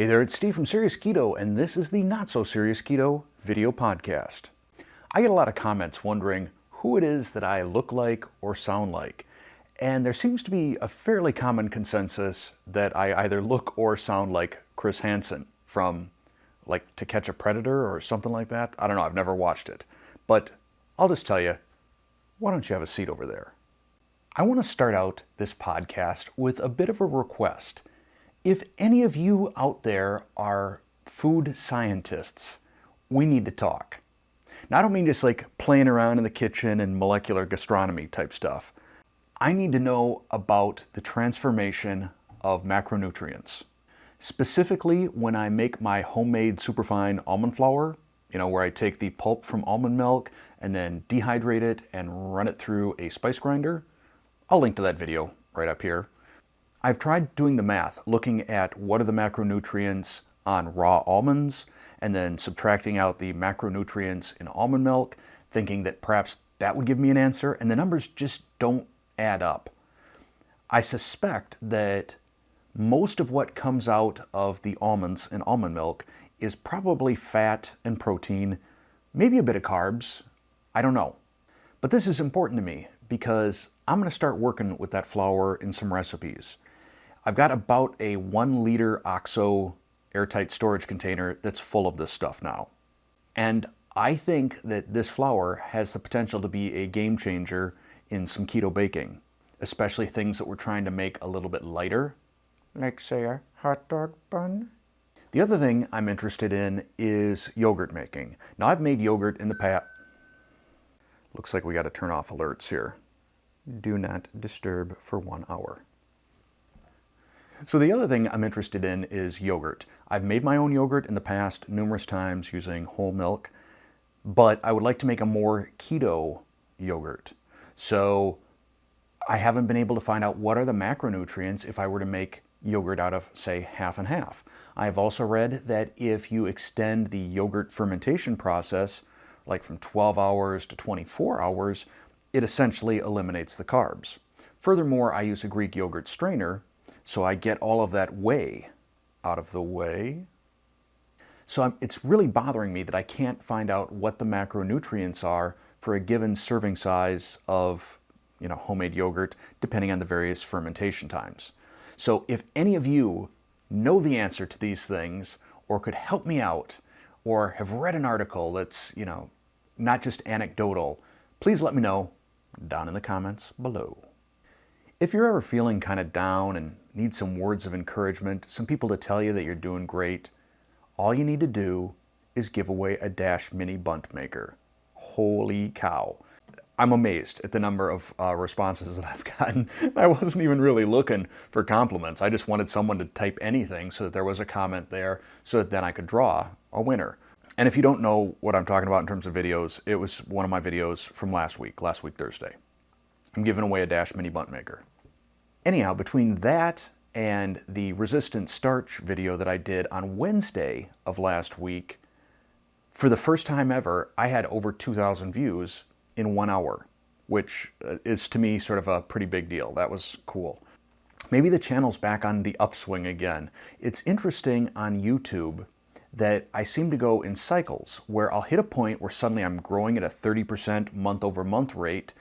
Hey there, it's Steve from Serious Keto, and this is the Not So Serious Keto video podcast. I get a lot of comments wondering who it is that I look like or sound like, and there seems to be a fairly common consensus that I either look or sound like Chris Hansen from like To Catch a Predator or something like that. I don't know, I've never watched it, but I'll just tell you, why don't you have a seat over there? I want to start out this podcast with a bit of a request. If any of you out there are food scientists, we need to talk. Now, I don't mean just like playing around in the kitchen and molecular gastronomy type stuff. I need to know about the transformation of macronutrients. Specifically, when I make my homemade superfine almond flour, where I take the pulp from almond milk and then dehydrate it and run it through a spice grinder. I'll link to that video right up here. I've tried doing the math, looking at what are the macronutrients on raw almonds, and then subtracting out the macronutrients in almond milk, thinking that perhaps that would give me an answer, and the numbers just don't add up. I suspect that most of what comes out of the almonds in almond milk is probably fat and protein, maybe a bit of carbs, I don't know. But this is important to me because I'm going to start working with that flour in some recipes. I've got about a 1 liter OXO airtight storage container that's full of this stuff now. And I think that this flour has the potential to be a game changer in some keto baking, especially things that we're trying to make a little bit lighter, like say a hot dog bun. The other thing I'm interested in is yogurt making. Now, I've made yogurt in the past. Looks like we got to turn off alerts here. Do not disturb for 1 hour. So the other thing I'm interested in is yogurt. I've made my own yogurt in the past numerous times using whole milk, but I would like to make a more keto yogurt. So I haven't been able to find out what are the macronutrients if I were to make yogurt out of, say, half and half. I've also read that if you extend the yogurt fermentation process, like from 12 hours to 24 hours, it essentially eliminates the carbs. Furthermore, I use a Greek yogurt strainer, so I get all of that whey out of the way. So it's really bothering me that I can't find out what the macronutrients are for a given serving size of homemade yogurt, depending on the various fermentation times. So if any of you know the answer to these things, or could help me out, or have read an article that's, not just anecdotal, please let me know down in the comments below. If you're ever feeling kind of down and need some words of encouragement, some people to tell you that you're doing great, all you need to do is give away a Dash Mini Bunt Maker. Holy cow. I'm amazed at the number of responses that I've gotten. I wasn't even really looking for compliments. I just wanted someone to type anything so that there was a comment there so that then I could draw a winner. And if you don't know what I'm talking about in terms of videos, it was one of my videos from last week Thursday. I'm giving away a Dash Mini Bunt Maker. Anyhow, between that and the resistant starch video that I did on Wednesday of last week, for the first time ever, I had over 2,000 views in 1 hour, which is to me sort of a pretty big deal. That was cool. Maybe the channel's back on the upswing again. It's interesting on YouTube that I seem to go in cycles where I'll hit a point where suddenly I'm growing at a 30% month-over-month rate,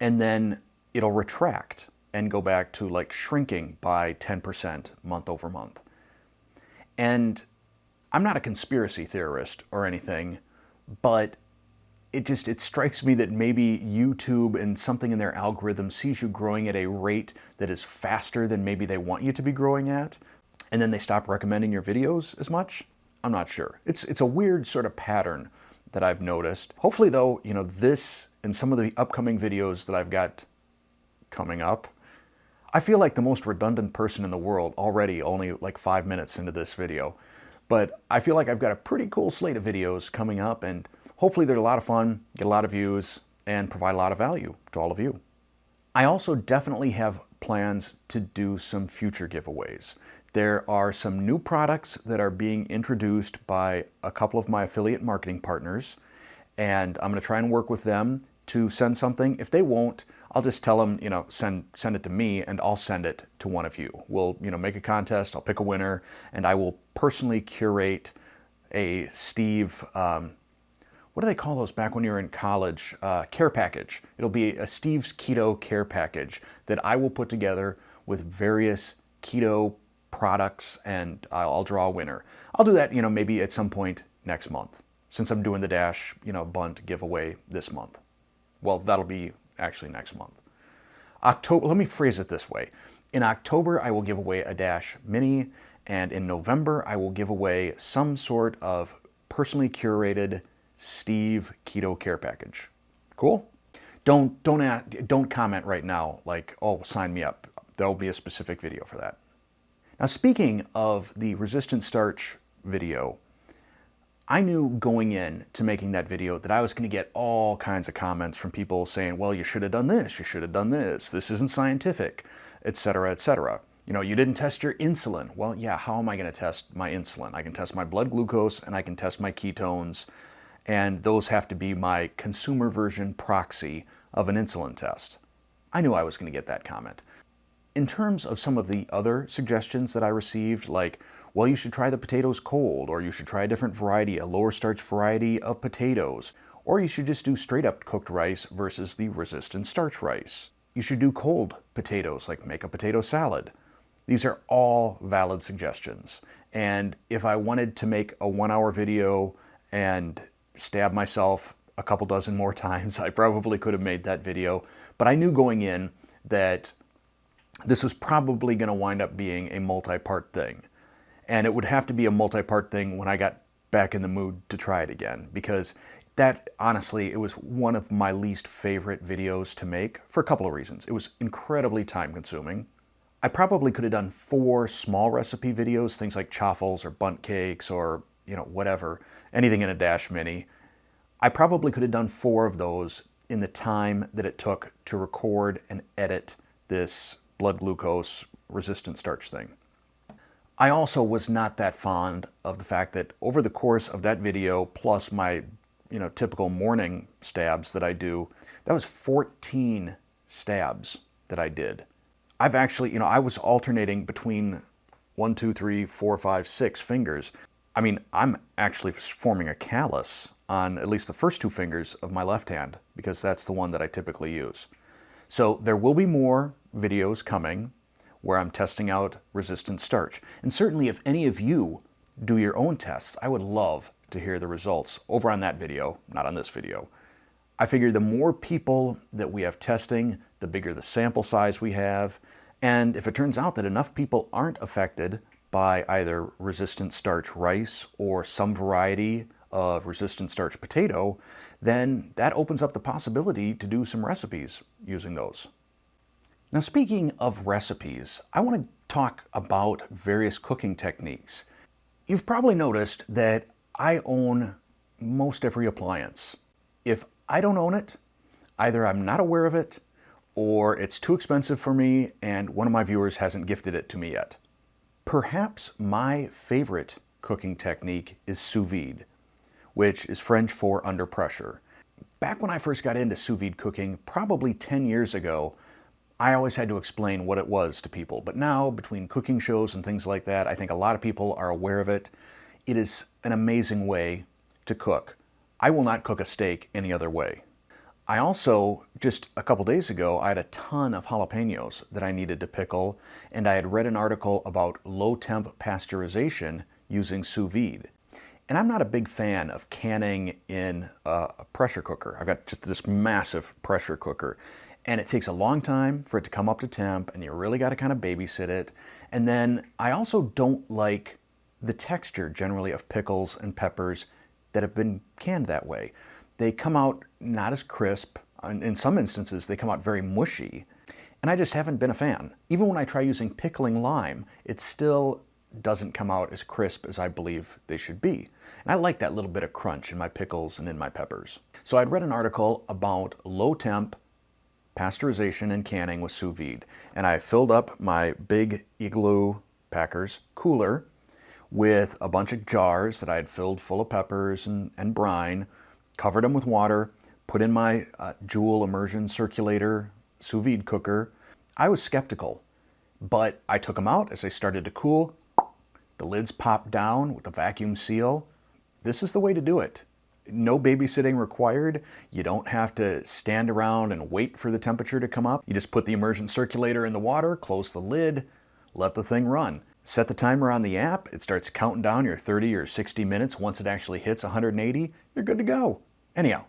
and then it'll retract and go back to like shrinking by 10% month over month. And I'm not a conspiracy theorist or anything, but it strikes me that maybe YouTube and something in their algorithm sees you growing at a rate that is faster than maybe they want you to be growing at, and then they stop recommending your videos as much. I'm not sure. It's a weird sort of pattern that I've noticed. Hopefully though, this and some of the upcoming videos that I've got coming up, I feel like the most redundant person in the world already, only like 5 minutes into this video. But I feel like I've got a pretty cool slate of videos coming up, and hopefully they're a lot of fun, get a lot of views, and provide a lot of value to all of you. I also definitely have plans to do some future giveaways. There are some new products that are being introduced by a couple of my affiliate marketing partners, and I'm going to try and work with them to send something. If they won't, I'll just tell them, send it to me and I'll send it to one of you. We'll, make a contest, I'll pick a winner, and I will personally curate a Steve, what do they call those back when you were in college? Care package. It'll be a Steve's Keto care package that I will put together with various keto products, and I'll draw a winner. I'll do that, maybe at some point next month, since I'm doing the Dash, Bunt giveaway this month. Well, that'll be actually next month. October, let me phrase it this way. In October, I will give away a Dash Mini, and in November, I will give away some sort of personally curated Steve Keto care package. Cool? Don't comment right now like, oh, sign me up. There'll be a specific video for that. Now, speaking of the resistant starch video, I knew going in to making that video that I was going to get all kinds of comments from people saying, well, you should have done this, you should have done this isn't scientific, etc., etc. You didn't test your insulin. Well, yeah, how am I going to test my insulin? I can test my blood glucose and I can test my ketones, and those have to be my consumer version proxy of an insulin test. I knew I was going to get that comment. In terms of some of the other suggestions that I received, like, well, you should try the potatoes cold, or you should try a different variety, a lower starch variety of potatoes, or you should just do straight up cooked rice versus the resistant starch rice. You should do cold potatoes, like make a potato salad. These are all valid suggestions. And if I wanted to make a 1-hour video and stab myself a couple dozen more times, I probably could have made that video. But I knew going in that this was probably going to wind up being a multi-part thing. And it would have to be a multi-part thing when I got back in the mood to try it again, because that, honestly, it was one of my least favorite videos to make for a couple of reasons. It was incredibly time-consuming. I probably could have done 4 small recipe videos, things like chaffles or bundt cakes or, whatever, anything in a Dash Mini. I probably could have done 4 of those in the time that it took to record and edit this blood glucose resistant starch thing. I also was not that fond of the fact that over the course of that video, plus my, typical morning stabs that I do, that was 14 stabs that I did. I've actually, I was alternating between 1, 2, 3, 4, 5, 6 fingers. I mean, I'm actually forming a callus on at least the first 2 fingers of my left hand, because that's the one that I typically use. So there will be more videos coming where I'm testing out resistant starch. And certainly if any of you do your own tests, I would love to hear the results over on that video, not on this video. I figure the more people that we have testing, the bigger the sample size we have. And if it turns out that enough people aren't affected by either resistant starch rice or some variety of resistant starch potato, then that opens up the possibility to do some recipes using those. Now, speaking of recipes, I want to talk about various cooking techniques. You've probably noticed that I own most every appliance. If I don't own it, either I'm not aware of it, or it's too expensive for me and one of my viewers hasn't gifted it to me yet. Perhaps my favorite cooking technique is sous vide, which is French for under pressure. Back when I first got into sous vide cooking, probably 10 years ago, I always had to explain what it was to people. But now, between cooking shows and things like that, I think a lot of people are aware of it. It is an amazing way to cook. I will not cook a steak any other way. I also, just a couple days ago, I had a ton of jalapenos that I needed to pickle, and I had read an article about low-temp pasteurization using sous vide. And I'm not a big fan of canning in a pressure cooker. I've got just this massive pressure cooker, and it takes a long time for it to come up to temp, and you really got to kind of babysit it. And then I also don't like the texture generally of pickles and peppers that have been canned that way. They come out not as crisp. In some instances, they come out very mushy. And I just haven't been a fan. Even when I try using pickling lime, it still doesn't come out as crisp as I believe they should be. And I like that little bit of crunch in my pickles and in my peppers. So I'd read an article about low temp pasteurization and canning with sous vide. And I filled up my big Igloo Packers cooler with a bunch of jars that I had filled full of peppers and brine, covered them with water, put in my Joule immersion circulator sous vide cooker, I was skeptical. But I took them out as they started to cool. The lids popped down with a vacuum seal. This is the way to do it. No babysitting required. You don't have to stand around and wait for the temperature to come up. You just put the immersion circulator in the water, close the lid, let the thing run. Set the timer on the app. It starts counting down your 30 or 60 minutes. Once it actually hits 180, you're good to go. Anyhow,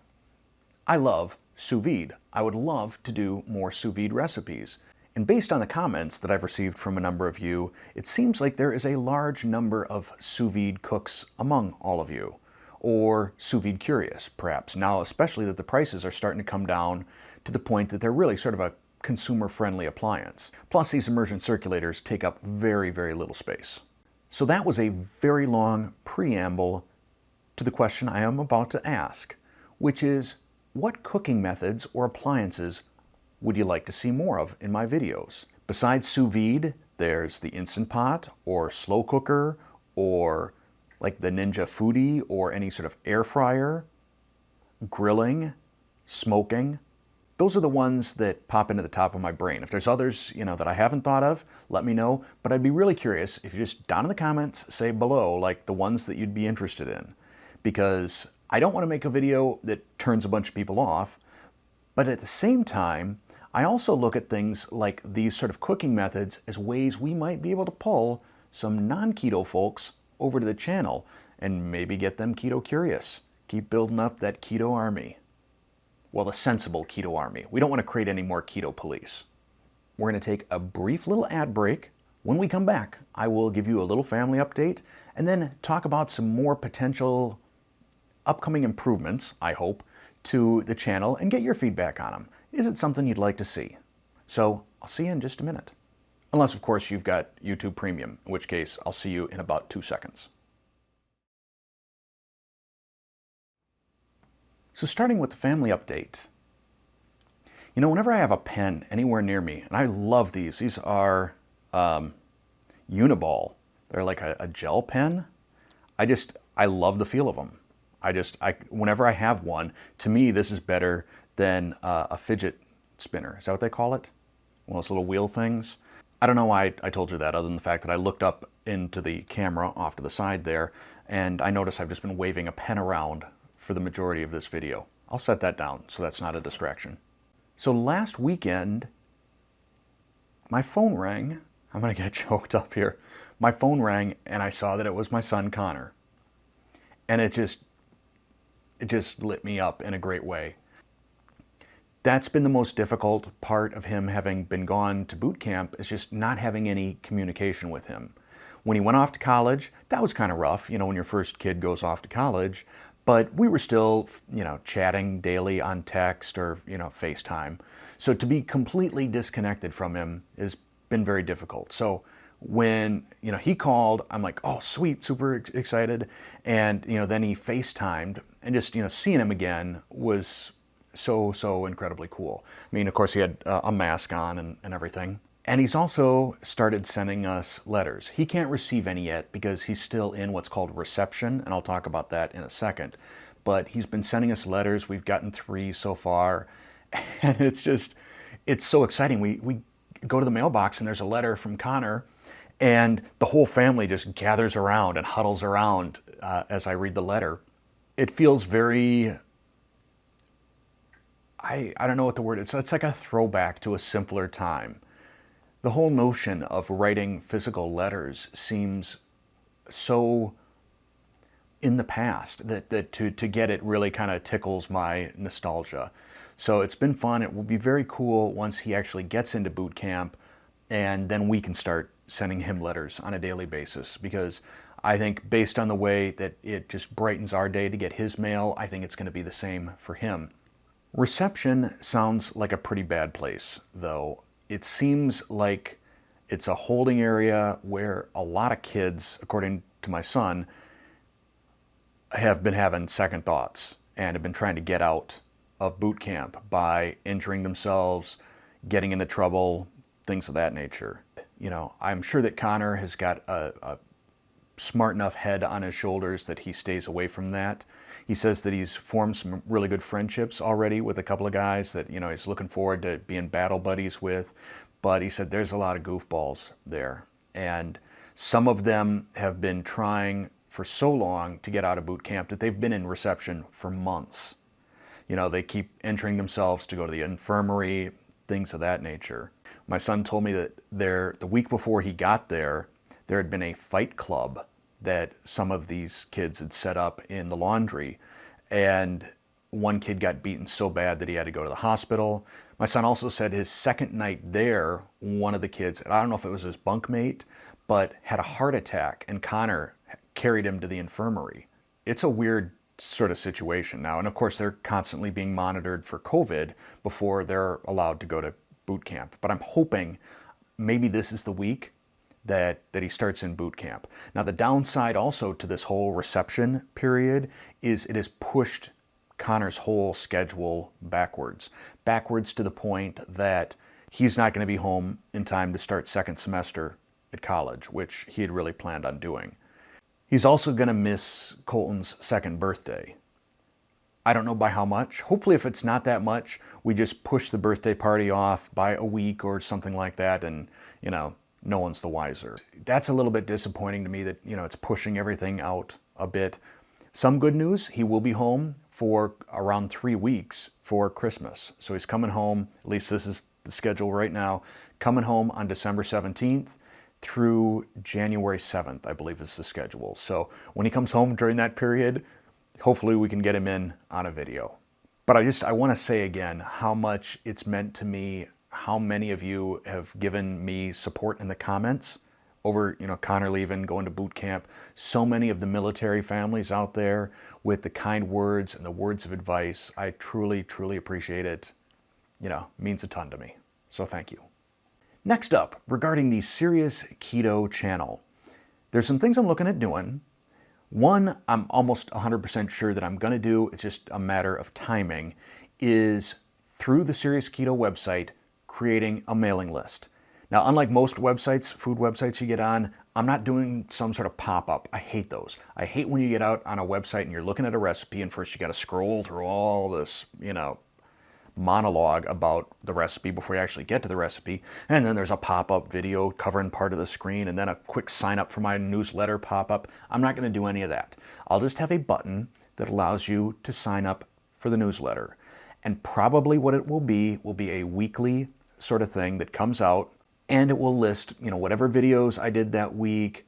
I love sous vide. I would love to do more sous vide recipes. And based on the comments that I've received from a number of you, it seems like there is a large number of sous vide cooks among all of you. Or sous vide curious, perhaps. Now, especially that the prices are starting to come down to the point that they're really sort of a consumer-friendly appliance. Plus, these immersion circulators take up very, very little space. So that was a very long preamble to the question I am about to ask, which is, what cooking methods or appliances would you like to see more of in my videos? Besides sous vide, there's the Instant Pot or slow cooker or like the Ninja Foodie or any sort of air fryer, grilling, smoking. Those are the ones that pop into the top of my brain. If there's others, that I haven't thought of, let me know. But I'd be really curious if you just down in the comments say below like the ones that you'd be interested in. Because I don't want to make a video that turns a bunch of people off, but at the same time, I also look at things like these sort of cooking methods as ways we might be able to pull some non-keto folks over to the channel and maybe get them keto curious. Keep building up that keto army. Well, the sensible keto army. We don't want to create any more keto police. We're going to take a brief little ad break. When we come back, I will give you a little family update and then talk about some more potential upcoming improvements, I hope, to the channel and get your feedback on them. Is it something you'd like to see? So I'll see you in just a minute. Unless, of course, you've got YouTube Premium, in which case I'll see you in about 2 seconds. So starting with the family update. Whenever I have a pen anywhere near me, and I love these. These are Uniball. They're like a gel pen. I love the feel of them. Whenever I have one, to me, this is better than a fidget spinner. Is that what they call it? One of those little wheel things. I don't know why I told you that, other than the fact that I looked up into the camera off to the side there, and I noticed I've just been waving a pen around for the majority of this video. I'll set that down so that's not a distraction. So last weekend, my phone rang. I'm gonna get choked up here. My phone rang and I saw that it was my son Connor. And it just lit me up in a great way. That's been the most difficult part of him having been gone to boot camp, is just not having any communication with him. When he went off to college, that was kind of rough, when your first kid goes off to college, but we were still, chatting daily on text or, FaceTime. So to be completely disconnected from him has been very difficult. So when, he called, I'm like, oh, sweet, super excited. And, then he FaceTimed and just, seeing him again was so incredibly cool. I mean, of course, he had a mask on and everything. And he's also started sending us letters. He can't receive any yet because he's still in what's called reception, and I'll talk about that in a second. But he's been sending us letters. We've gotten 3 so far, and it's so exciting. We go to the mailbox, and there's a letter from Connor, and the whole family just gathers around and huddles around as I read the letter. It feels very... I don't know what the word is. It's like a throwback to a simpler time. The whole notion of writing physical letters seems so in the past that to get it really kind of tickles my nostalgia. So it's been fun. It will be very cool once he actually gets into boot camp, and then we can start sending him letters on a daily basis, because I think based on the way that it just brightens our day to get his mail, I think it's going to be the same for him. Reception sounds like a pretty bad place, though. It seems like it's a holding area where a lot of kids, according to my son, have been having second thoughts and have been trying to get out of boot camp by injuring themselves, getting into trouble, things of that nature. I'm sure that Connor has got a smart enough head on his shoulders that he stays away from that. He says that he's formed some really good friendships already with a couple of guys that, he's looking forward to being battle buddies with. But he said there's a lot of goofballs there. And some of them have been trying for so long to get out of boot camp that they've been in reception for months. They keep entering themselves to go to the infirmary, things of that nature. My son told me that the week before he got there had been a fight club that some of these kids had set up in the laundry. And one kid got beaten so bad that he had to go to the hospital. My son also said his second night there, one of the kids, and I don't know if it was his bunkmate, but had a heart attack, and Connor carried him to the infirmary. It's a weird sort of situation now. And of course, they're constantly being monitored for COVID before they're allowed to go to boot camp. But I'm hoping maybe this is the week that he starts in boot camp. Now, the downside also to this whole reception period is it has pushed Connor's whole schedule backwards to the point that he's not going to be home in time to start second semester at college, which he had really planned on doing. He's also going to miss Colton's second birthday. I don't know by how much. Hopefully, if it's not that much, we just push the birthday party off by a week or something like that, and, no one's the wiser. That's a little bit disappointing to me that, it's pushing everything out a bit. Some good news, he will be home for around 3 weeks for Christmas. So he's coming home, at least this is the schedule right now, coming home on December 17th through January 7th, I believe is the schedule. So when he comes home during that period, hopefully we can get him in on a video. But I want to say again how much it's meant to me, how many of you have given me support in the comments over, Connor leaving, going to boot camp. So many of the military families out there with the kind words and the words of advice. I truly, truly appreciate it. Means a ton to me. So thank you. Next up, regarding the SeriousKeto channel, there's some things I'm looking at doing. One, I'm almost 100% sure that I'm going to do, it's just a matter of timing, is through the SeriousKeto website, creating a mailing list. Now, unlike most websites, food websites you get on, I'm not doing some sort of pop-up. I hate those. I hate when you get out on a website and you're looking at a recipe and first you got to scroll through all this, monologue about the recipe before you actually get to the recipe. And then there's a pop-up video covering part of the screen and then a quick sign up for my newsletter pop-up. I'm not going to do any of that. I'll just have a button that allows you to sign up for the newsletter. And probably what it will be a weekly sort of thing that comes out, and it will list, whatever videos I did that week,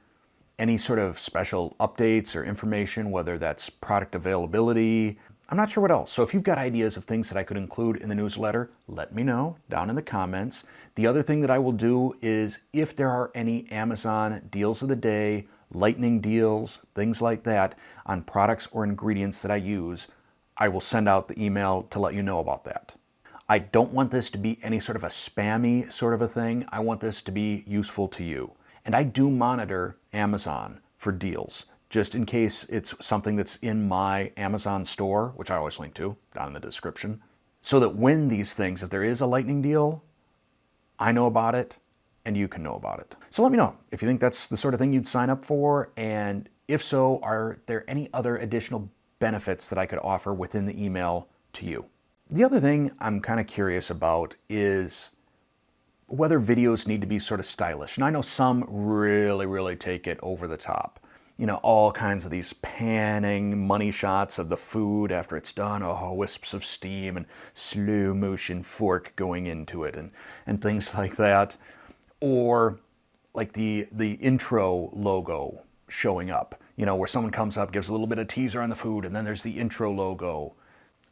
any sort of special updates or information, whether that's product availability. I'm not sure what else. So if you've got ideas of things that I could include in the newsletter, let me know down in the comments. The other thing that I will do is if there are any Amazon deals of the day, lightning deals, things like that on products or ingredients that I use, I will send out the email to let you know about that. I don't want this to be any sort of a spammy sort of a thing. I want this to be useful to you. And I do monitor Amazon for deals, just in case it's something that's in my Amazon store, which I always link to down in the description, so that when these things, if there is a lightning deal, I know about it and you can know about it. So let me know if you think that's the sort of thing you'd sign up for, and if so, are there any other additional benefits that I could offer within the email to you? The other thing I'm kind of curious about is whether videos need to be sort of stylish. And I know some really, really take it over the top. All kinds of these panning money shots of the food after it's done, wisps of steam and slow motion fork going into it and things like that. Or like the intro logo showing up, where someone comes up, gives a little bit of teaser on the food, and then there's the intro logo.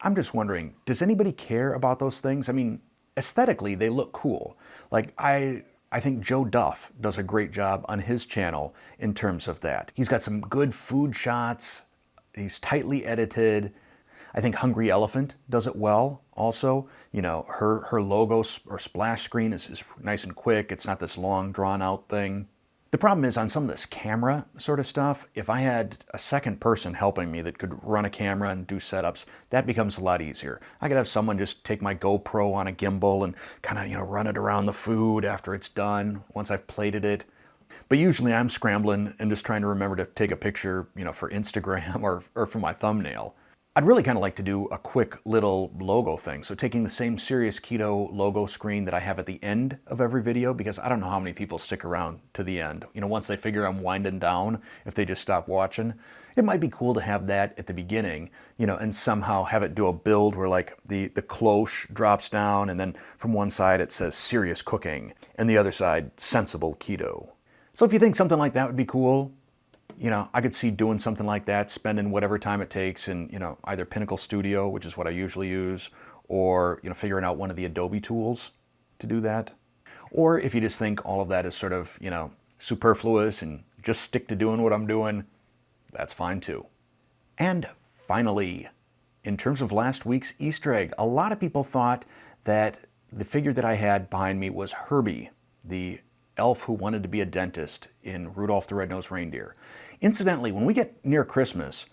I'm just wondering, does anybody care about those things? I mean, aesthetically, they look cool. Like, I think Joe Duff does a great job on his channel in terms of that. He's got some good food shots. He's tightly edited. I think Hungry Elephant does it well also. Her logo or splash screen is nice and quick. It's not this long, drawn-out thing. The problem is on some of this camera sort of stuff, if I had a second person helping me that could run a camera and do setups, that becomes a lot easier. I could have someone just take my GoPro on a gimbal and kind of, run it around the food after it's done, once I've plated it. But usually I'm scrambling and just trying to remember to take a picture, for Instagram or for my thumbnail. I'd really kind of like to do a quick little logo thing. So taking the same SeriousKeto logo screen that I have at the end of every video, because I don't know how many people stick around to the end. Once they figure I'm winding down, if they just stop watching, it might be cool to have that at the beginning, and somehow have it do a build where like the cloche drops down and then from one side it says serious cooking and the other side sensible keto. So if you think something like that would be cool, I could see doing something like that, spending whatever time it takes in, either Pinnacle Studio, which is what I usually use, or, figuring out one of the Adobe tools to do that. Or if you just think all of that is sort of, superfluous and just stick to doing what I'm doing, that's fine too. And finally, in terms of last week's Easter egg, a lot of people thought that the figure that I had behind me was Herbie, the elf who wanted to be a dentist in Rudolph the Red-Nosed Reindeer. Incidentally, when we get near Christmas,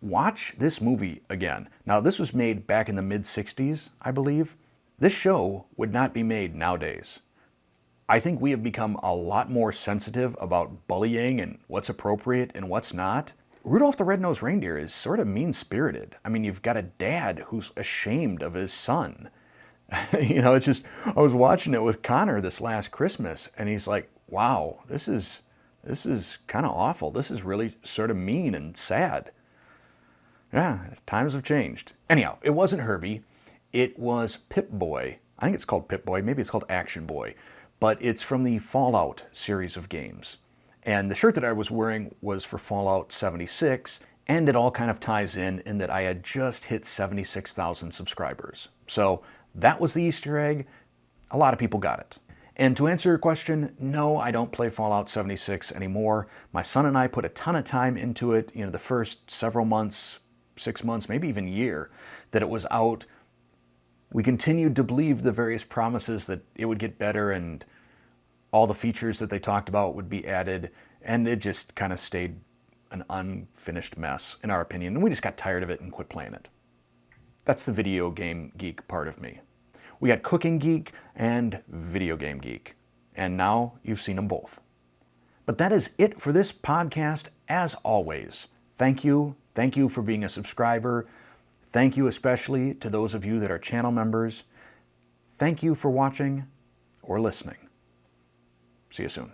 watch this movie again. Now, this was made back in the mid-60s, I believe. This show would not be made nowadays. I think we have become a lot more sensitive about bullying and what's appropriate and what's not. Rudolph the Red-Nosed Reindeer is sort of mean-spirited. I mean, you've got a dad who's ashamed of his son. It's just, I was watching it with Connor this last Christmas, and he's like, wow, this is kind of awful. This is really sort of mean and sad. Yeah, times have changed. Anyhow, it wasn't Herbie. It was Pip-Boy. I think it's called Pip-Boy. Maybe it's called Action Boy. But it's from the Fallout series of games. And the shirt that I was wearing was for Fallout 76, and it all kind of ties in that I had just hit 76,000 subscribers. So that was the Easter egg. A lot of people got it. And to answer your question, no, I don't play Fallout 76 anymore. My son and I put a ton of time into it, the first several months, 6 months, maybe even a year that it was out. We continued to believe the various promises that it would get better and all the features that they talked about would be added, and it just kind of stayed an unfinished mess, in our opinion, and we just got tired of it and quit playing it. That's the video game geek part of me. We got cooking geek and video game geek, and now you've seen them both. But that is it for this podcast, as always. Thank you for being a subscriber. Thank you especially to those of you that are channel members. Thank you for watching or listening. See you soon.